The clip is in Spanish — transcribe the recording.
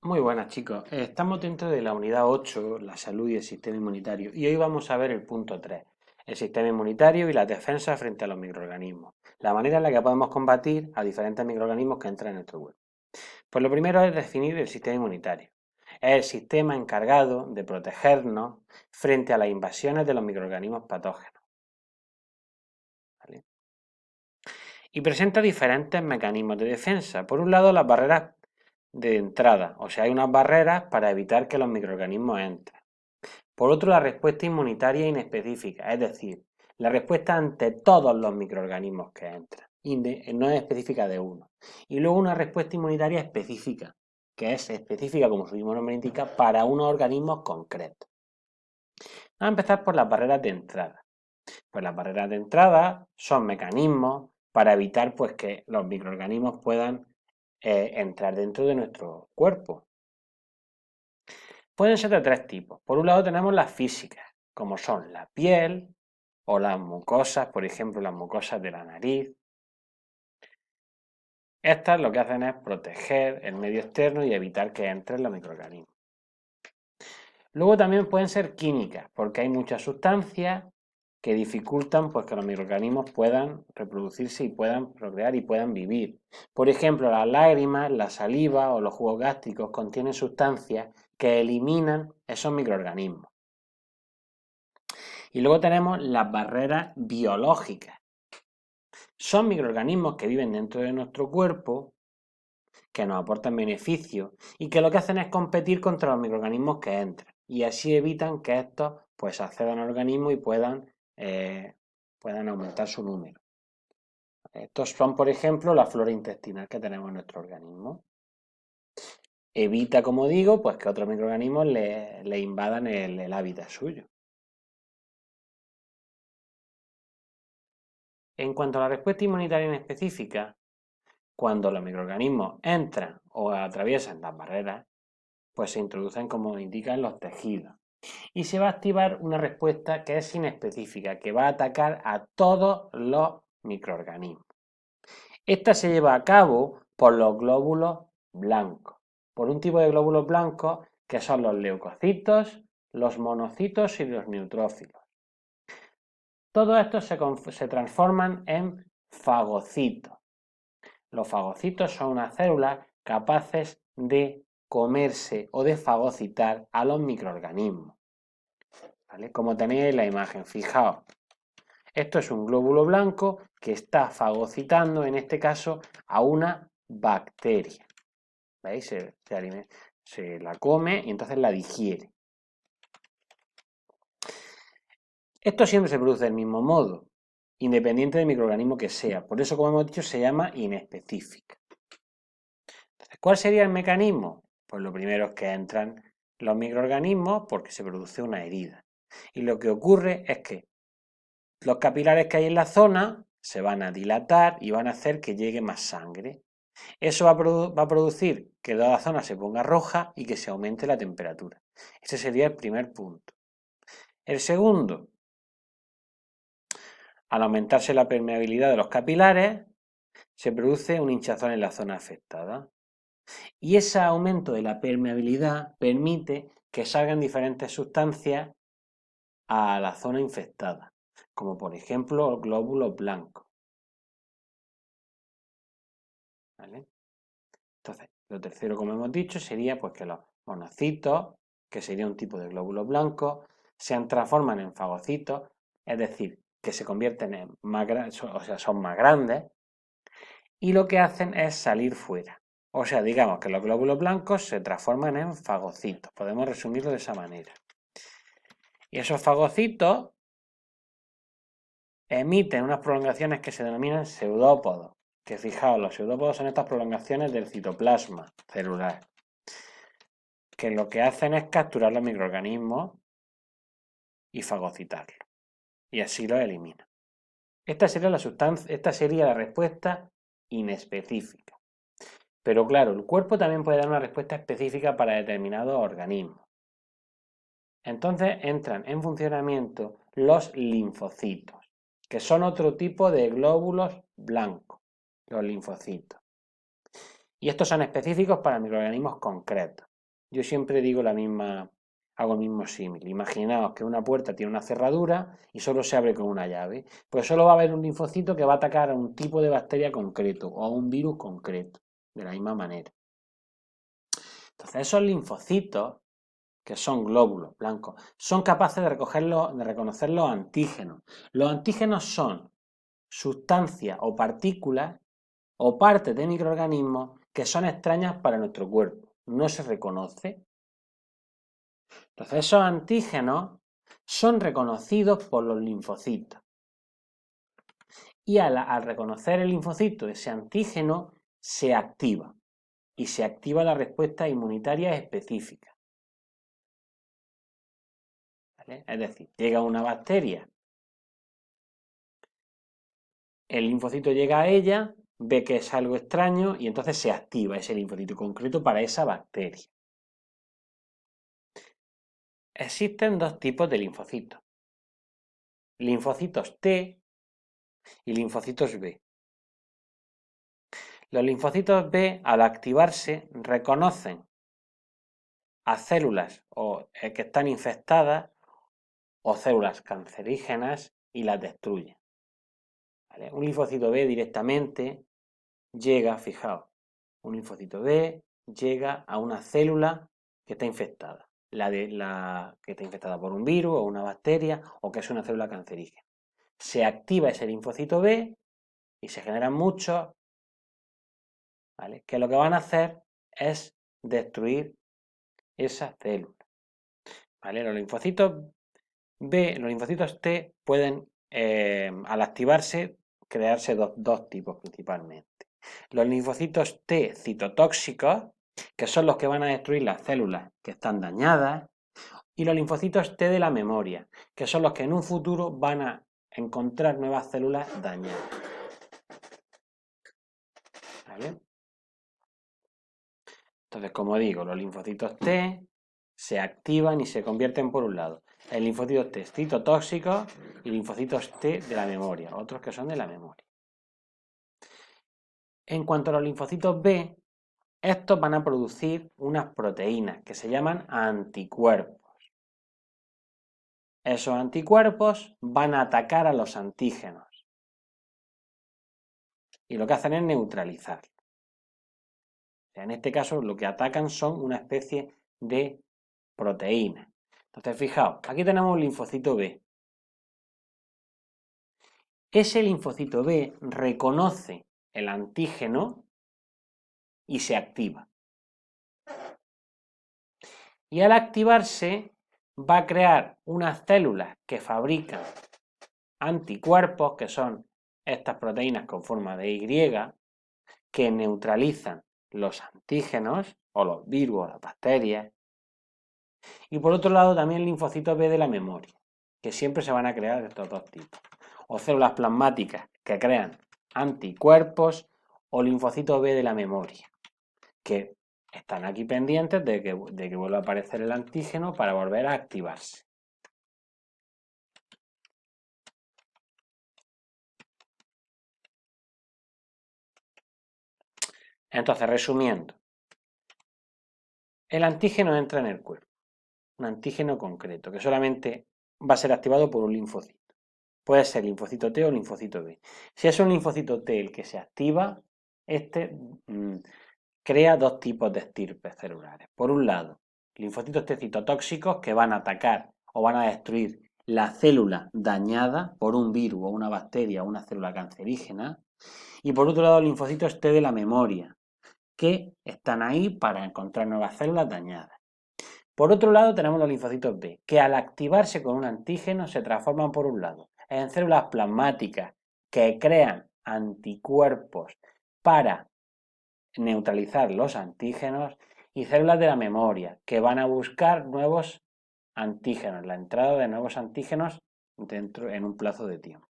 Muy buenas chicos, estamos dentro de la unidad 8, la salud y el sistema inmunitario, y hoy vamos a ver el punto 3, el sistema inmunitario y la defensa frente a los microorganismos, la manera en la que podemos combatir a diferentes microorganismos que entran en nuestro cuerpo. Pues lo primero es definir el sistema inmunitario. Es el sistema encargado de protegernos frente a las invasiones de los microorganismos patógenos, ¿vale? Y presenta diferentes mecanismos de defensa. Por un lado, las barreras de entrada, o sea, hay unas barreras para evitar que los microorganismos entren. Por otro, la respuesta inmunitaria inespecífica, es decir, la respuesta ante todos los microorganismos que entran, no es específica de uno. Y luego una respuesta inmunitaria específica, que es específica, como su mismo nombre indica, para unos organismos concretos. Vamos a empezar por las barreras de entrada. Pues las barreras de entrada son mecanismos para evitar pues, que los microorganismos puedan entrar dentro de nuestro cuerpo. Pueden ser de tres tipos. Por un lado tenemos las físicas, como son la piel o las mucosas, por ejemplo, las mucosas de la nariz. Estas lo que hacen es proteger el medio externo y evitar que entren los microorganismos. Luego también pueden ser químicas, porque hay muchas sustancias que dificultan pues, que los microorganismos puedan reproducirse y puedan procrear y puedan vivir. Por ejemplo, las lágrimas, la saliva o los jugos gástricos contienen sustancias que eliminan esos microorganismos. Y luego tenemos las barreras biológicas. Son microorganismos que viven dentro de nuestro cuerpo, que nos aportan beneficios y que lo que hacen es competir contra los microorganismos que entran. Y así evitan que estos pues accedan al organismo y puedan aumentar su número. Estos son, por ejemplo, la flora intestinal que tenemos en nuestro organismo. Evita, como digo, pues que otros microorganismos le invadan el hábitat suyo. En cuanto a la respuesta inmunitaria inespecífica, cuando los microorganismos entran o atraviesan las barreras, pues se introducen, como indican, los tejidos. Y se va a activar una respuesta que es inespecífica, que va a atacar a todos los microorganismos. Esta se lleva a cabo por los glóbulos blancos, por un tipo de glóbulos blancos que son los leucocitos, los monocitos y los neutrófilos. Todos estos se transforman en fagocitos. Los fagocitos son unas células capaces de comerse o de fagocitar a los microorganismos, ¿vale? Como tenéis en la imagen, fijaos, esto es un glóbulo blanco que está fagocitando, en este caso, a una bacteria. ¿Veis? Se la come y entonces la digiere. Esto siempre se produce del mismo modo, independiente del microorganismo que sea. Por eso, como hemos dicho, se llama inespecífica. Entonces, ¿cuál sería el mecanismo? Pues lo primero es que entran los microorganismos porque se produce una herida. Y lo que ocurre es que los capilares que hay en la zona se van a dilatar y van a hacer que llegue más sangre. Eso va a producir que toda la zona se ponga roja y que se aumente la temperatura. Ese sería el primer punto. El segundo, al aumentarse la permeabilidad de los capilares, se produce un hinchazón en la zona afectada. Y ese aumento de la permeabilidad permite que salgan diferentes sustancias a la zona infectada, como por ejemplo glóbulos blancos, ¿vale? Entonces, lo tercero, como hemos dicho, sería pues que los monocitos, que sería un tipo de glóbulos blancos, se transforman en fagocitos, es decir, que se convierten en más grandes, o sea, son más grandes, y lo que hacen es salir fuera. O sea, digamos que los glóbulos blancos se transforman en fagocitos. Podemos resumirlo de esa manera. Y esos fagocitos emiten unas prolongaciones que se denominan pseudópodos. Que fijaos, los pseudópodos son estas prolongaciones del citoplasma celular, que lo que hacen es capturar los microorganismos y fagocitarlos. Y así los eliminan. Esta sería la respuesta inespecífica. Pero claro, el cuerpo también puede dar una respuesta específica para determinados organismos. Entonces entran en funcionamiento los linfocitos, que son otro tipo de glóbulos blancos, los linfocitos. Y estos son específicos para microorganismos concretos. yo siempre digo hago el mismo símil. Imaginaos que una puerta tiene una cerradura y solo se abre con una llave. Pues solo va a haber un linfocito que va a atacar a un tipo de bacteria concreto o a un virus concreto, de la misma manera. Entonces esos linfocitos, que son glóbulos blancos, son capaces de reconocer los antígenos. Los antígenos son sustancias o partículas o partes de microorganismos que son extrañas para nuestro cuerpo. No se reconoce. Entonces esos antígenos son reconocidos por los linfocitos. Y al reconocer el linfocito ese antígeno, se activa. Y se activa la respuesta inmunitaria específica. ¿Vale? Es decir, llega una bacteria, el linfocito llega a ella, ve que es algo extraño y entonces se activa ese linfocito concreto para esa bacteria. Existen dos tipos de linfocitos. Linfocitos T y linfocitos B. Los linfocitos B, al activarse, reconocen a células que están infectadas o células cancerígenas y las destruyen. ¿Vale? Un linfocito B directamente llega, fijaos, un linfocito B llega a una célula que está infectada, que está infectada por un virus o una bacteria o que es una célula cancerígena. Se activa ese linfocito B y se generan muchos, ¿vale? Que lo que van a hacer es destruir esa célula. ¿Vale? Los linfocitos B, los linfocitos T pueden, al activarse, crearse dos tipos principalmente. Los linfocitos T citotóxicos, que son los que van a destruir las células que están dañadas, y los linfocitos T de la memoria, que son los que en un futuro van a encontrar nuevas células dañadas. ¿Vale? Entonces, como digo, los linfocitos T se activan y se convierten por un lado en linfocitos T citotóxicos y linfocitos T de la memoria, otros que son de la memoria. En cuanto a los linfocitos B, estos van a producir unas proteínas que se llaman anticuerpos. Esos anticuerpos van a atacar a los antígenos y lo que hacen es neutralizarlos. En este caso, lo que atacan son una especie de proteínas. Entonces, fijaos, aquí tenemos un linfocito B. Ese linfocito B reconoce el antígeno y se activa. Y al activarse va a crear unas células que fabrican anticuerpos, que son estas proteínas con forma de Y, que neutralizan los antígenos o los virus o las bacterias. Y por otro lado también linfocitos B de la memoria, que siempre se van a crear de estos dos tipos. O células plasmáticas que crean anticuerpos o linfocitos B de la memoria, que están aquí pendientes de que vuelva a aparecer el antígeno para volver a activarse. Entonces, resumiendo, el antígeno entra en el cuerpo, un antígeno concreto, que solamente va a ser activado por un linfocito. Puede ser linfocito T o linfocito B. Si es un linfocito T el que se activa, este crea dos tipos de estirpes celulares. Por un lado, linfocitos T citotóxicos que van a atacar o van a destruir la célula dañada por un virus o una bacteria o una célula cancerígena. Y por otro lado, linfocitos T de la memoria, que están ahí para encontrar nuevas células dañadas. Por otro lado, tenemos los linfocitos B, que al activarse con un antígeno se transforman por un lado en células plasmáticas que crean anticuerpos para neutralizar los antígenos y células de la memoria que van a buscar nuevos antígenos, la entrada de nuevos antígenos en un plazo de tiempo.